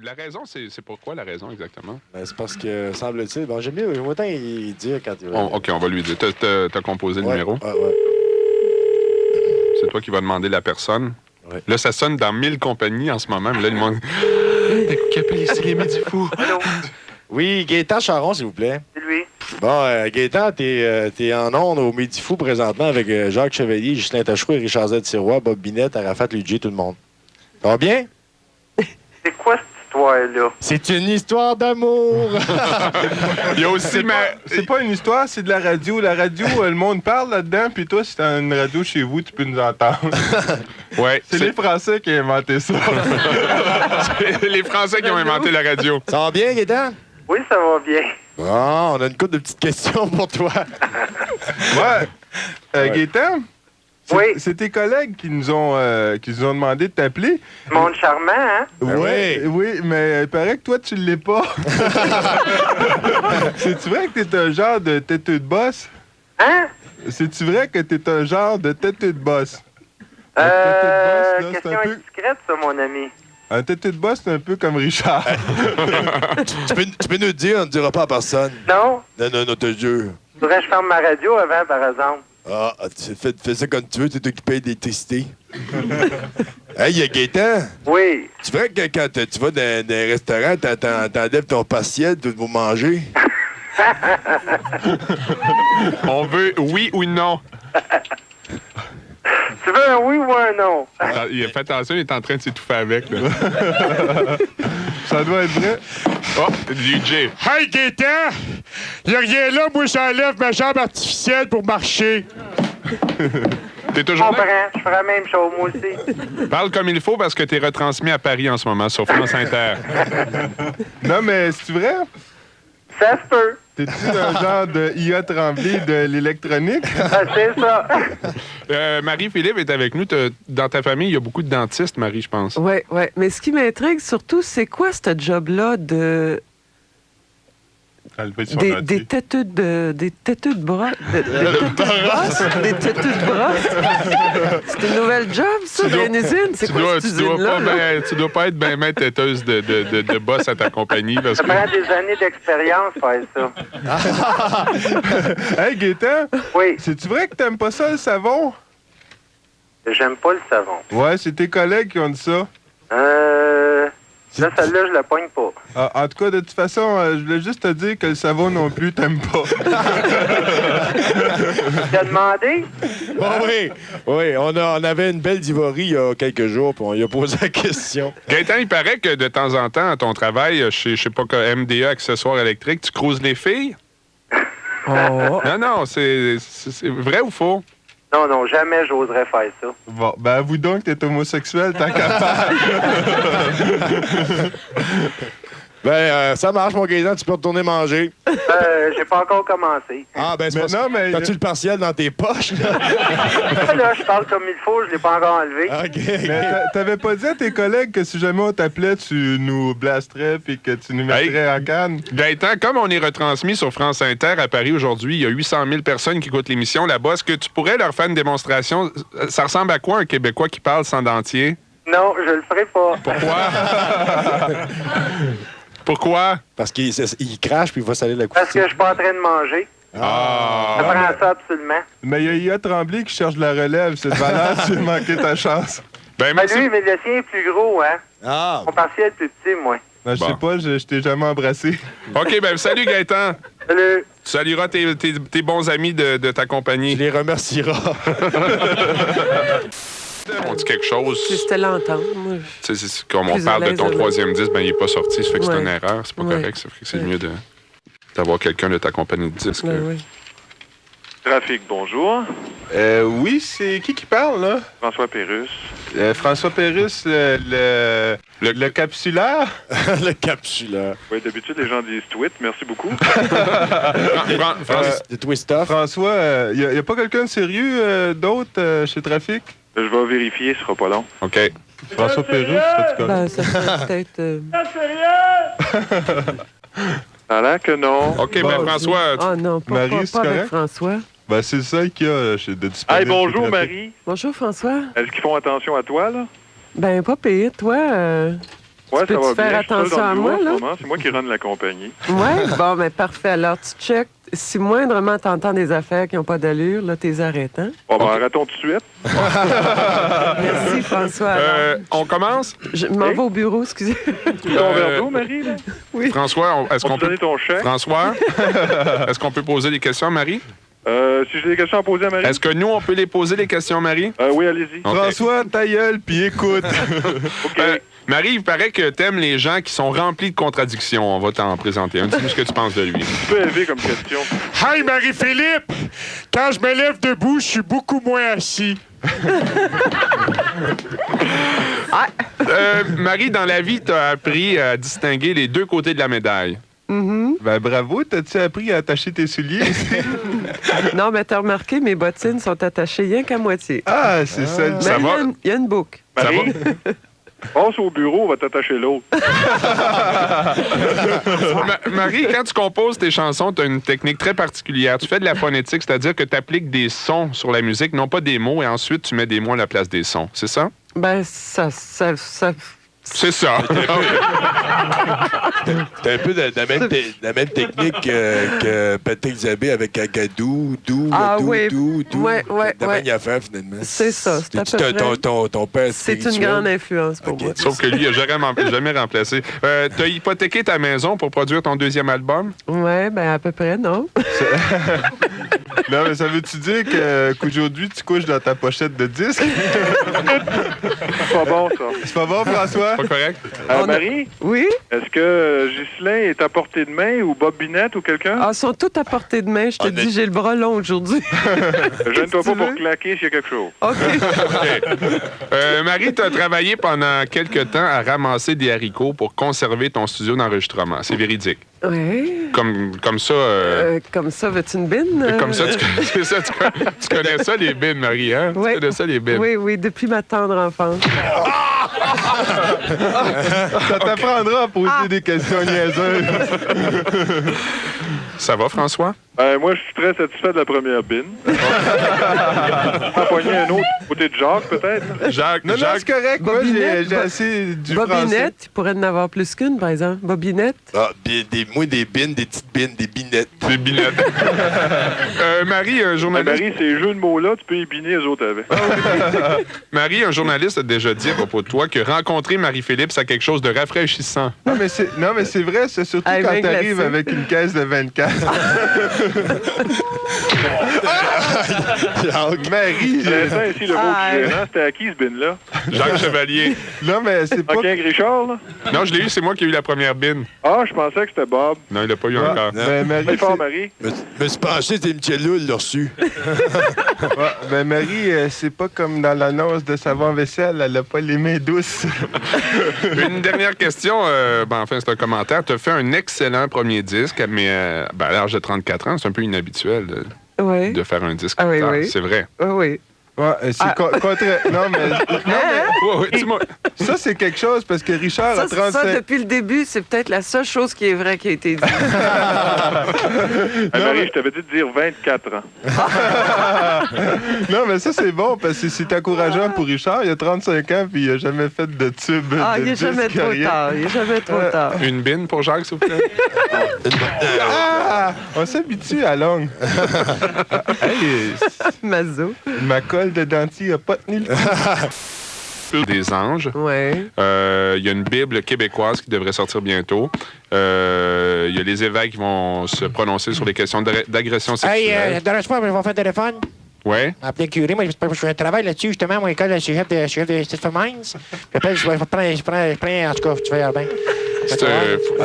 La raison, c'est pourquoi la raison exactement? Ben, c'est parce que, semble-t-il, bon, j'aime autant y dire quand il va. OK, on va lui dire. T'as composé le numéro? Ouais. C'est toi qui vas demander la personne. Ouais. Là, ça sonne dans 1000 compagnies en ce moment, mais là, le monde. Qui appelle ici les Midi Fous? Allô? Oui, Gaétan Charon, s'il vous plaît. C'est lui. Bon, Gaétan, t'es en ondes au Midi Fou présentement avec Jacques Chevalier, Ghislain Tachereau, Richard Z. Sirois, Bob Binette, Arafat Ludger, tout le monde. Ça va bien? C'est quoi cette histoire-là? C'est une histoire d'amour! Il y a aussi C'est pas une histoire, c'est de la radio. La radio, le monde parle là-dedans, puis toi, si t'as une radio chez vous, tu peux nous entendre. Ouais, C'est les Français qui ont inventé ça. c'est les Français qui ont inventé la radio. Ça va bien, Gaétan? Oui, ça va bien. Bon, on a une couple de petites questions pour toi. Ouais. Gaétan? Oui. C'est tes collègues qui nous ont demandé de t'appeler. Monde charmant, hein? Oui, mais il paraît que toi, tu l'es pas. C'est-tu vrai que t'es un genre de têteux de boss? Hein? C'est-tu vrai que t'es un genre de têteux de boss? Question indiscrète, ça, mon ami. Un têteux de boss, c'est un peu comme Richard. tu peux nous le dire, on ne dira pas à personne. Non? Non, te jure. Faudrait que je ferme ma radio avant, par exemple. Ah, tu fais ça comme tu veux, t'es occupé d'électricité. Hey, Gaétan, Oui. tu vrai que quand tu vas dans un restaurant, t'enlèves ton partiel pour manger? On veut oui ou non. Tu veux un oui ou un non? Fais attention, il est en train de s'étouffer avec. Là. Ça doit être vrai. Oh, DJ. Hey, Gaétan! Y'a rien là, moi, j'enlève ma jambe artificielle pour marcher. T'es Je toujours comprends. là? Je ferai la même chose, moi aussi. Parle comme il faut parce que t'es retransmis à Paris en ce moment sur France Inter. Non, mais c'est vrai? Ça se peut. T'es-tu un genre de IA Tremblay de l'électronique? Ah, c'est ça. Marie-Philippe est avec nous. Dans ta famille, il y a beaucoup de dentistes, Marie, je pense. Oui. Mais ce qui m'intrigue surtout, c'est quoi ce job-là de. Des têteux de bras. Des têteux de bras. C'est une nouvelle job, ça, dans une usine. C'est quoi cette usine-là? Tu dois pas être bien maître têteuse de boss à ta compagnie. Parce Ça que... prend des années d'expérience faire ça. Hey, Gaétan! Oui. C'est-tu vrai que t'aimes pas ça, le savon? J'aime pas le savon. Ouais, c'est tes collègues qui ont dit ça. Là, celle-là, je la pogne pas. Ah, en tout cas, de toute façon, je voulais juste te dire que le savon non plus, t'aimes pas. Tu as demandé? Oui, on avait une belle divorie il y a quelques jours, puis on lui a posé la question. Gaétan, il paraît que de temps en temps, à ton travail, chez, je sais pas quoi, MDA, Accessoires électriques, tu cruises les filles? Oh. Non, c'est vrai ou faux? Non, jamais j'oserais faire ça. Bon, ben avoue donc que t'es homosexuel, tant qu'à faire. Ça marche, mon Gaétan, tu peux retourner manger. J'ai pas encore commencé. Ah, ben, c'est Mais pas non, ça. mais- T'as-tu le partiel dans tes poches, là? Là, je parle comme il faut, je l'ai pas encore enlevé. OK. Mais t'avais pas dit à tes collègues que si jamais on t'appelait, tu nous blasterais puis que tu nous mettrais en canne? Gaétan, comme on est retransmis sur France Inter à Paris aujourd'hui, il y a 800 000 personnes qui écoutent l'émission là-bas. Est-ce que tu pourrais leur faire une démonstration? Ça ressemble à quoi un Québécois qui parle sans dentier? Non, je le ferai pas. Pourquoi? Pourquoi? Parce qu'il crache, puis il va saler la Parce que courtine. je suis pas en train de manger. Ça prend ça absolument. Mais il y a IA Tremblay qui cherche de la relève. C'est de valeur, tu as manqué ta chance. Ben, Ben merci. lui, mais le sien est plus gros, hein? Ah! Mon partiel est plus petit, moi. Ben, je Bon. sais pas, je t'ai jamais embrassé. OK, ben salut Gaétan. Salut. Tu salueras tes bons amis de ta Tu compagnie. les remercieras. On dit quelque chose. C'était l'entendre. moi. Tu sais, c'est comme on Plus à parle de l'aise, ton là. troisième disque, ben il n'est pas sorti, ça fait que c'est Ouais. une erreur, c'est pas Ouais. correct, ça fait que c'est Ouais. mieux d'avoir quelqu'un de ta compagnie de disques. Ben oui. Trafic, bonjour. Oui, c'est qui parle, là? François Pérusse. François Pérusse, le capsulaire? Le capsuleur. Oui, d'habitude, les gens disent tweet. Merci beaucoup. De twist off. François, y a pas quelqu'un de sérieux d'autre chez Trafic? Je vais vérifier, ce sera pas long. OK. François Pérusse, serais-tu correct? Ben, ça serait peut-être. Ça a l'air que non. OK, Bon, ben François, Ah non, pas, Marie, pas, c'est pas avec correct? François. Ben, c'est le seul qu'il y a de disponible. Hey, bonjour, chez Trafic. Marie. Bonjour, François. Est-ce qu'ils font attention à toi, là? Ben, pas pire. Toi, Ouais, Tu ça va peux-tu bien. faire Je suis seul attention dans à le bureau moi, en ce là? moment. C'est moi qui run la compagnie. Ouais, bon, ben parfait. Alors, tu checkes. Si moindrement t'entends des affaires qui n'ont pas d'allure, là, t'es arrêtes, hein? Bon, ben, arrêtons tout de suite. Merci, François. Alors, On commence? je m'en vais au bureau, excusez. Ton verre d'eau, Marie, là? François, est-ce On qu'on peut peut... donner ton chèque? François, est-ce qu'on peut poser des questions à Marie? Si j'ai des questions à poser à Marie? Est-ce que nous, on peut les poser, les questions à Marie? Oui, allez-y. OK. François, ta gueule, puis écoute. OK. Marie, il paraît que t'aimes les gens qui sont remplis de contradictions. On va t'en présenter un. Dis-nous ce que tu penses de lui. Un peu élevé comme question. Hi, Marie-Philippe! Quand je me lève debout, je suis beaucoup moins assis. Marie, dans la vie, t'as appris à distinguer les deux côtés de la médaille. Ben bravo, t'as-tu appris à attacher tes souliers? Non, mais t'as remarqué, mes bottines sont attachées rien qu'à moitié. Ah, c'est ça. Mais Ça il y a va? une- il y a une boucle. Marie, passe au bureau, on va t'attacher l'autre. Marie, quand tu composes tes chansons, tu as une technique très particulière. Tu fais de la phonétique, c'est-à-dire que tu appliques des sons sur la musique, non pas des mots, et ensuite tu mets des mots à la place des sons. C'est ça? Ben, C'est ça. C'est un peu la même technique que Patrick Zabé avec Agadou, Dou, Ah Dou, oui. Dou, Dou. Ouais, La ouais. même affaire, finalement. C'est ça, c'est à peu C'est-tu près. ton père c'est une spirituel? grande influence pour Ok. moi. Sauf que lui, il n'a jamais remplacé. Tu as hypothéqué ta maison pour produire ton deuxième album? Ouais, ben à peu près, non? Non, mais ça veut-tu dire qu'aujourd'hui, tu couches dans ta pochette de disque? C'est pas bon, ça. C'est pas bon, François? Pas correct? Marie, Oui? est-ce que Ghislain est à portée de main ou Bob Binette ou quelqu'un? Ah, ils sont tous à portée de main. Je te dis, j'ai le bras long aujourd'hui. Gêne-toi pas tu pour veux? claquer s'il y a quelque chose. OK. Marie, tu as travaillé pendant quelques temps à ramasser des haricots pour conserver ton studio d'enregistrement. C'est véridique. Oui. Comme ça... Comme ça, veux-tu une bine? Comme ça, c'est ça, tu connais ça, les bines, Marie, hein? Oui. Tu connais ça, les bines. Oui, oui, depuis ma tendre enfance. Ça t'apprendra à poser des questions niaiseuses. Ça va, François? Moi, je suis très satisfait de la première bine. On va pogner un autre côté de Jacques, peut-être? Jacques, Non, non, c'est correct. Moi, Bobinette, j'ai assez du français. Bobinette, il pourrait en avoir plus qu'une, par exemple. Bobinette. Ah, moi, des bines, des petites bines, des binettes. des binettes. Marie, un journaliste... Marie, ces jeux de mots-là, tu peux y biner les autres avec. Marie, un journaliste a déjà dit à propos de toi que rencontrer Marie-Philippe, c'est quelque chose de rafraîchissant. Non, mais c'est vrai, c'est surtout Ah, quand bien t'arrives glacé. avec une caisse de 24. Marie, L'instant, ici, le mot Ah, du gérant, c'était à qui, ce bin-là? Jacques Chevalier. non, mais c'est pas... OK, Richard, là? Non, je l'ai eu, c'est moi qui ai eu la première bine. Ah, je pensais que c'était Bob. Non, il l'a pas eu encore. Ben, Marie, C'est fort, Marie. Me suis penché, c'était Michel l'a reçu. ben, Marie, c'est pas comme dans l'annonce de savon vaisselle, elle a pas les mains douces. Une dernière question, enfin, c'est un commentaire. Tu as fait un excellent premier disque, mais à l'âge de 34 ans, c'est un peu inhabituel Oui. de faire un disque. Ah oui, tard. oui. C'est vrai. Oui. Ouais, c'est Non, mais Ouais, dis-moi. ça, c'est quelque chose parce que Richard Ça, a 35... depuis le début, c'est peut-être la seule chose qui est vraie qui a été dite. Marie, je t'avais dit de dire 24 ans. Non, mais ça, c'est bon parce que c'est encourageant pour Richard. Il a 35 ans puis il a jamais fait de tube. Ah, de il n'est jamais disque, trop rien. tard. Il n'est jamais trop tard. Une bine pour Jacques, s'il vous plaît. Ah! On s'habitue à longue. Hey, Mazo. ma colle de dentier a pas tenu le coup. Des anges. Oui. Il y a une Bible québécoise qui devrait sortir bientôt. Il y a les évêques qui vont se prononcer sur les questions d'agression sexuelle. Hey, dérange pas, je vais faire un téléphone. Ouais. Appeler le curé. Moi, je fais un travail là-dessus, justement, à mon école de chef de Stephen Mines. Je prends, en tout cas, tu vas y aller bien. Il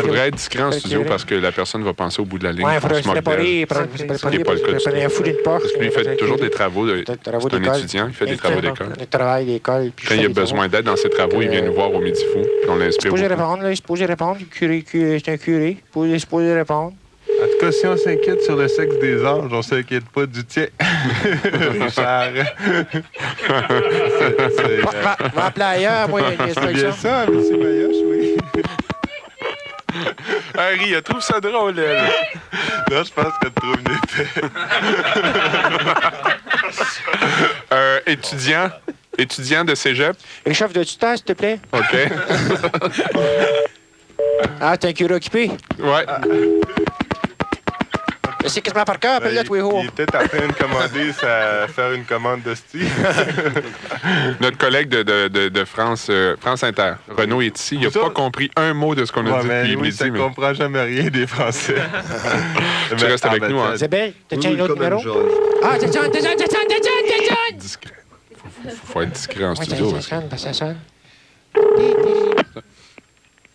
faudrait être discret en studio parce que la personne va passer au bout de la ligne. Ouais, il on faudrait se se moque d'elle. préparer. Ce qui n'est pas le cas du tout. Un fou d'une porte. Parce que lui, il fait toujours des travaux. C'est un d'école. étudiant, il fait des travaux d'école. Des travaux d'école. Quand il a besoin d'aide dans ses travaux, il vient nous voir au Midi Fou. On C'est l'inspire supposé beaucoup. répondre, là. C'est supposé répondre. C'est un curé. C'est supposé répondre. En tout cas, si on s'inquiète sur le sexe des anges, on s'inquiète pas du tien. Richard. Va appeler ailleurs, moi, il y a C'est bien ça, M. Mayoche, oui. Harry, elle trouve ça drôle, elle. Non, je pense qu'elle te trouve une épée. Étudiant, Étudiant de cégep. Richard, veux-tu taire, s'il te plaît? OK. Ah, t'es un curé occupé? Ouais. Mais c'est quasiment par cœur, appelle-le, tous les jours. Il était en train de commander, faire une commande d'hostie. Notre collègue de France, France Inter, Renaud, est ici. Il n'a pas compris un mot de ce qu'on a dit mais depuis oui, midi. ça ne comprend jamais rien des Français. Tu restes avec nous, hein? Isabelle, t'as-tu un autre numéro? Ah, t'as Discret. Faut être discret en studio. ça sonne, ça sonne.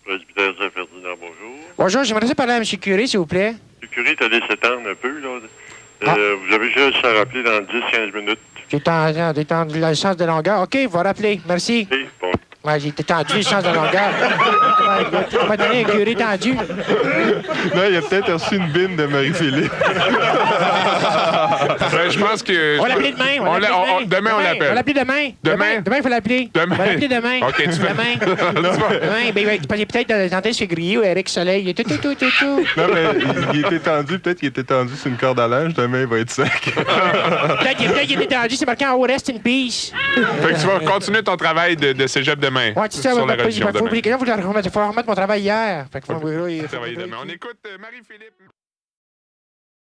Presbytère Saint-Ferdinand, bonjour. Bonjour, j'aimerais ça parler à M. Curé, s'il vous plaît. Le curé est allé s'étendre un peu, là. Ah. Vous avez juste à rappeler dans 10-15 minutes. J'ai tendu le sens de longueur. OK, va rappeler. Merci. OK, bon. Ouais, j'ai tendu le sens de longueur. Ouais, il m'a donné un curé tendu. Non, il a peut-être reçu une bine de Marie-Philippe. Je pense que... On va l'appeler demain. Demain, on l'appelle. On va l'appeler demain. Demain? Demain, il faut l'appeler. Demain? On va l'appeler demain. OK, tu fais... Demain. Demain, ben, il est peut-être dans le dentiste février ou Eric Soleil. Il est tout. Non, mais il était tendu. Peut-être qu'il était tendu sur une corde à linge. Demain, il va être sec. Peut-être qu'il était tendu. C'est marqué en haut, rest in peace. Fait que tu vas continuer ton travail de cégep demain. Ouais, tu sais, sur la religion il faut demain. remettre mon travail hier. Fait que Travailler demain. On écoute Marie-Philippe.